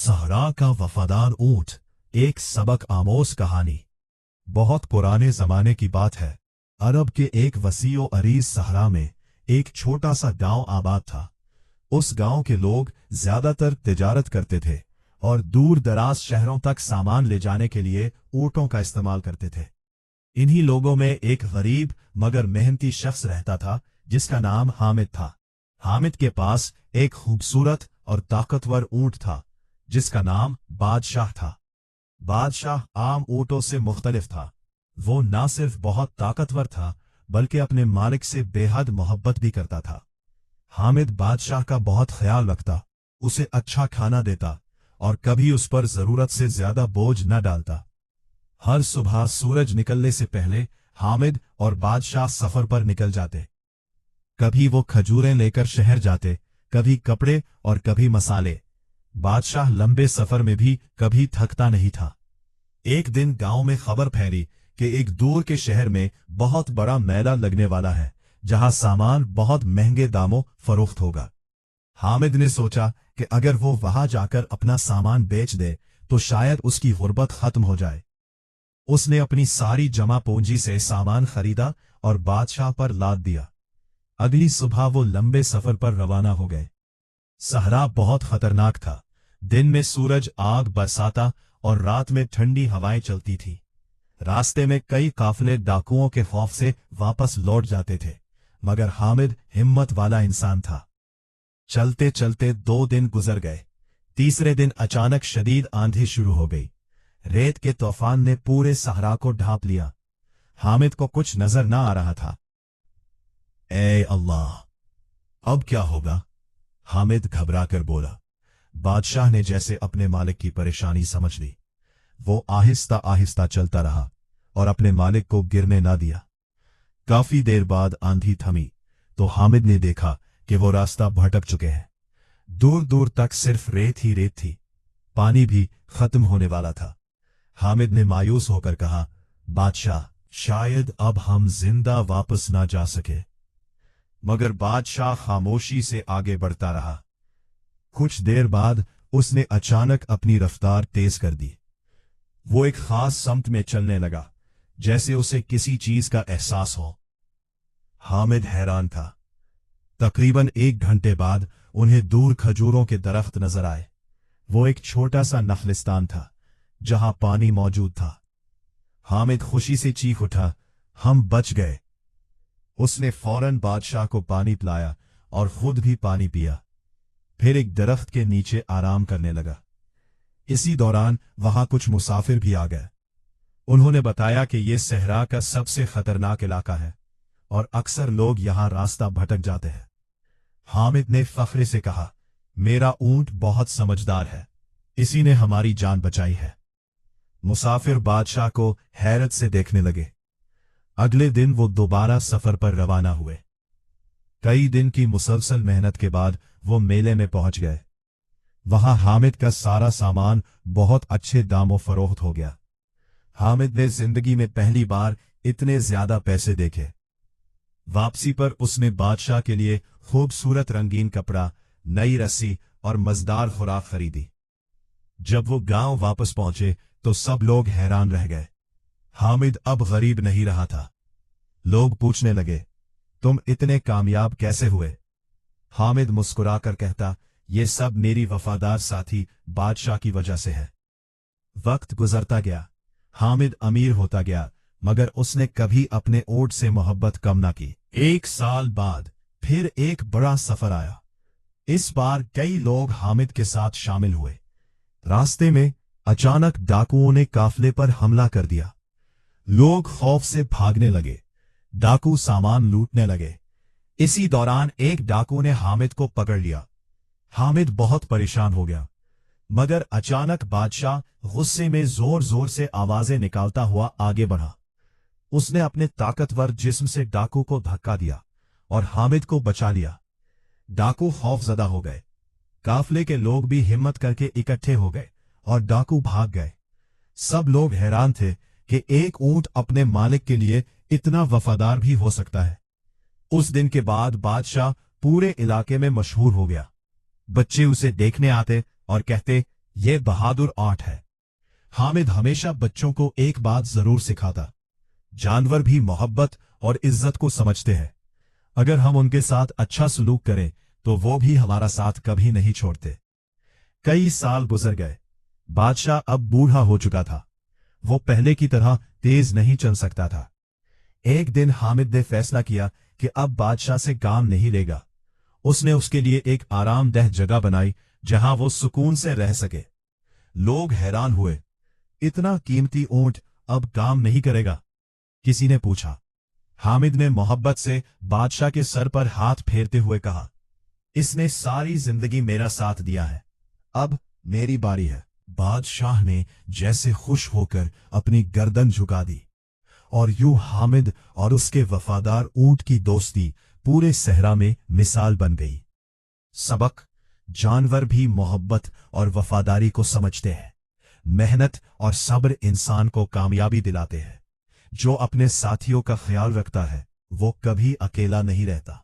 सहरा का वफादार ऊंट। एक सबक आमोज कहानी। बहुत पुराने जमाने की बात है। अरब के एक वसीओ अरीज सहरा में एक छोटा सा गांव आबाद था। उस गांव के लोग ज्यादातर तिजारत करते थे और दूर दराज शहरों तक सामान ले जाने के लिए ऊंटों का इस्तेमाल करते थे। इन्हीं लोगों में एक गरीब मगर मेहनती शख्स रहता था जिसका नाम हामिद था। हामिद के पास एक खूबसूरत और ताकतवर ऊंट था जिसका नाम बादशाह था। बादशाह आम ऊंटों से मुख्तलिफ था। वो न सिर्फ बहुत ताकतवर था बल्कि अपने मालिक से बेहद मोहब्बत भी करता था। हामिद बादशाह का बहुत ख्याल रखता, उसे अच्छा खाना देता और कभी उस पर जरूरत से ज्यादा बोझ न डालता। हर सुबह सूरज निकलने से पहले हामिद और बादशाह सफर पर निकल जाते। कभी वो खजूरें लेकर शहर जाते, कभी कपड़े और कभी मसाले। बादशाह लंबे सफर में भी कभी थकता नहीं था। एक दिन गांव में खबर फैली कि एक दूर के शहर में बहुत बड़ा मेला लगने वाला है जहां सामान बहुत महंगे दामों फरोख्त होगा। हामिद ने सोचा कि अगर वो वहां जाकर अपना सामान बेच दे तो शायद उसकी गुर्बत खत्म हो जाए। उसने अपनी सारी जमा पूंजी से सामान खरीदा और बादशाह पर लाद दिया। अगली सुबह वो लंबे सफर पर रवाना हो गए। सहरा बहुत खतरनाक था। दिन में सूरज आग बरसाता और रात में ठंडी हवाएं चलती थी। रास्ते में कई काफिले डाकुओं के खौफ से वापस लौट जाते थे, मगर हामिद हिम्मत वाला इंसान था। चलते चलते 2 दिन गुजर गए। तीसरे दिन अचानक शदीद आंधी शुरू हो गई। रेत के तूफान ने पूरे सहरा को ढांप लिया। हामिद को कुछ नजर न आ रहा था। ए अल्लाह, अब क्या होगा? हामिद घबरा कर बोला। बादशाह ने जैसे अपने मालिक की परेशानी समझ ली। वो आहिस्ता आहिस्ता चलता रहा और अपने मालिक को गिरने ना दिया। काफी देर बाद आंधी थमी तो हामिद ने देखा कि वो रास्ता भटक चुके हैं। दूर दूर तक सिर्फ रेत ही रेत थी। पानी भी खत्म होने वाला था। हामिद ने मायूस होकर कहा, बादशाह, शायद अब हम जिंदा वापस ना जा सके। मगर बादशाह खामोशी से आगे बढ़ता रहा। कुछ देर बाद उसने अचानक अपनी रफ्तार तेज कर दी। वो एक खास समत में चलने लगा, जैसे उसे किसी चीज का एहसास हो। हामिद हैरान था। तकरीबन 1 घंटे बाद उन्हें दूर खजूरों के दरख्त नजर आए। वो एक छोटा सा नखलिस्तान था जहां पानी मौजूद था। हामिद खुशी से चीख उठा, हम बच गए। उसने फौरन बादशाह को पानी पिलाया और खुद भी पानी पिया। फिर एक दरख्त के नीचे आराम करने लगा। इसी दौरान वहां कुछ मुसाफिर भी आ गए। उन्होंने बताया कि यह सहरा का सबसे खतरनाक इलाका है और अक्सर लोग यहां रास्ता भटक जाते हैं। हामिद ने फख्र से कहा, मेरा ऊंट बहुत समझदार है, इसी ने हमारी जान बचाई है। मुसाफिर बादशाह को हैरत से देखने लगे। अगले दिन वो दोबारा सफर पर रवाना हुए। कई दिन की मुसलसल मेहनत के बाद वो मेले में पहुंच गए। वहां हामिद का सारा सामान बहुत अच्छे दामों फरोख्त हो गया। हामिद ने जिंदगी में पहली बार इतने ज्यादा पैसे देखे। वापसी पर उसने बादशाह के लिए खूबसूरत रंगीन कपड़ा, नई रस्सी और मजेदार खुराक खरीदी। जब वो गांव वापस पहुंचे तो सब लोग हैरान रह गए। हामिद अब गरीब नहीं रहा था। लोग पूछने लगे, तुम इतने कामयाब कैसे हुए? हामिद मुस्कुराकर कहता, ये सब मेरी वफादार साथी बादशाह की वजह से है। वक्त गुजरता गया। हामिद अमीर होता गया, मगर उसने कभी अपने ऊंट से मोहब्बत कम ना की। 1 साल बाद फिर एक बड़ा सफर आया। इस बार कई लोग हामिद के साथ शामिल हुए। रास्ते में अचानक डाकुओं ने काफिले पर हमला कर दिया। लोग खौफ से भागने लगे। डाकू सामान लूटने लगे। इसी दौरान एक डाकू ने हामिद को पकड़ लिया। हामिद बहुत परेशान हो गया, मगर अचानक बादशाह गुस्से में जोर जोर से आवाजें निकालता हुआ आगे बढ़ा। उसने अपने ताकतवर जिस्म से डाकू को धक्का दिया और हामिद को बचा लिया। डाकू खौफजदा हो गए। काफिले के लोग भी हिम्मत करके इकट्ठे हो गए और डाकू भाग गए। सब लोग हैरान थे कि एक ऊंट अपने मालिक के लिए इतना वफादार भी हो सकता है। उस दिन के बाद बादशाह पूरे इलाके में मशहूर हो गया। बच्चे उसे देखने आते और कहते, ये बहादुर आर्ट है। हामिद हमेशा बच्चों को एक बात जरूर सिखाता, जानवर भी मोहब्बत और इज्जत को समझते हैं। अगर हम उनके साथ अच्छा सलूक करें तो वो भी हमारा साथ कभी नहीं छोड़ते। कई साल गुजर गए। बादशाह अब बूढ़ा हो चुका था। वो पहले की तरह तेज नहीं चल सकता था। एक दिन हामिद ने फैसला किया कि अब बादशाह से काम नहीं लेगा। उसने उसके लिए एक आरामदेह जगह बनाई जहां वो सुकून से रह सके। लोग हैरान हुए, इतना कीमती ऊंट अब काम नहीं करेगा? किसी ने पूछा। हामिद ने मोहब्बत से बादशाह के सर पर हाथ फेरते हुए कहा, इसने सारी जिंदगी मेरा साथ दिया है, अब मेरी बारी है। बादशाह ने जैसे खुश होकर अपनी गर्दन झुका दी और यूं हामिद और उसके वफादार ऊंट की दोस्ती पूरे सहरा में मिसाल बन गई। सबक: जानवर भी मोहब्बत और वफादारी को समझते हैं। मेहनत और सब्र इंसान को कामयाबी दिलाते हैं। जो अपने साथियों का ख्याल रखता है वो कभी अकेला नहीं रहता।